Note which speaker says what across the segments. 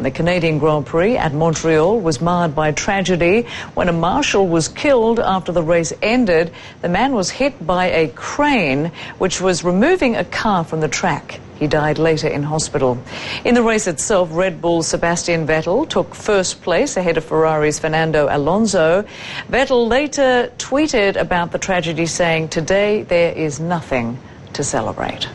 Speaker 1: The Canadian Grand Prix at Montreal was marred by tragedy when a marshal was killed after the race ended. The man was hit by a crane which was removing a car from the track. He died later in hospital. In the race itself, Red Bull's Sebastian Vettel took first place ahead of Ferrari's Fernando Alonso. Vettel later tweeted about the tragedy, saying, "Today there is nothing to celebrate."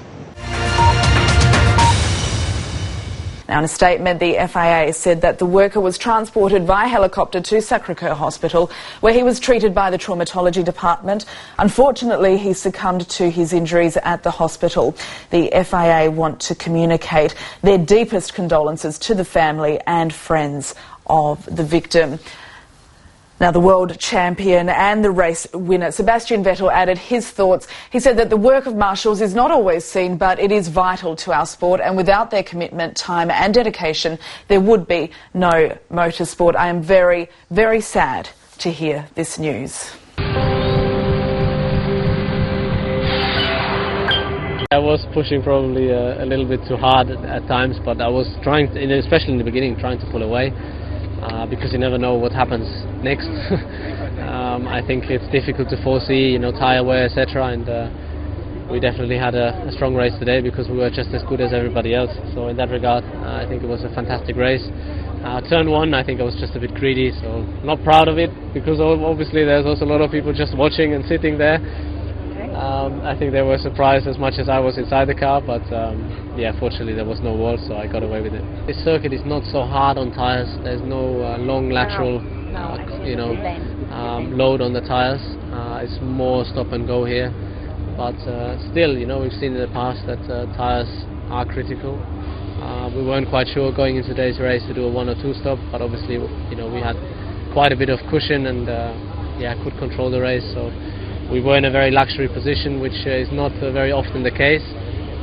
Speaker 2: Now, in a statement, the FIA said that the worker was transported via helicopter to Sacré-Cœur Hospital, where he was treated by the traumatology department. Unfortunately, he succumbed to his injuries at the hospital. The FIA want to communicate their deepest condolences to the family and friends of the victim. Now, the world champion and the race winner, Sebastian Vettel, added his thoughts. He said that the work of marshals is not always seen, but it is vital to our sport, and without their commitment, time and dedication, there would be no motorsport. I am very, very sad to hear this news.
Speaker 3: I was pushing probably a little bit too hard at times, but I was trying, especially in the beginning, trying to pull away. Because you never know what happens next. I think it's difficult to foresee, tyre wear, etc. And we definitely had a strong race today because we were just as good as everybody else. So in that regard, I think it was a fantastic race. Turn one, I think I was just a bit greedy, so not proud of it because obviously there's also a lot of people just watching and sitting there. I think they were surprised as much as I was inside the car, but yeah, fortunately there was no wall, so I got away with it. This circuit is not so hard on tyres. There's no long lateral, load on the tyres. It's more stop and go here, but still, we've seen in the past that tyres are critical. We weren't quite sure going into today's race to do a 1 or 2 stop, but obviously, we had quite a bit of cushion and could control the race. So we were in a very luxury position, which is not very often the case,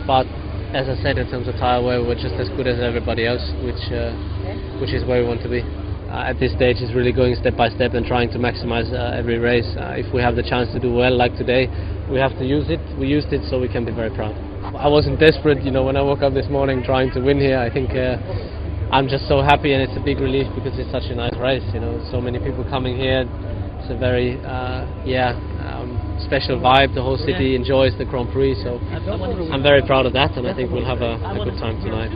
Speaker 3: but as I said, in terms of tyre wear, we're just as good as everybody else, which is where we want to be. At this stage, it's really going step by step and trying to maximize every race. If we have the chance to do well, like today, we have to use it. We used it, so we can be very proud. I wasn't desperate, when I woke up this morning trying to win here. I think I'm just so happy, and it's a big relief because it's such a nice race. So many people coming here. It's a very, special vibe. The whole city enjoys the Grand Prix, so I'm very proud of that, and I think we'll have a good time tonight.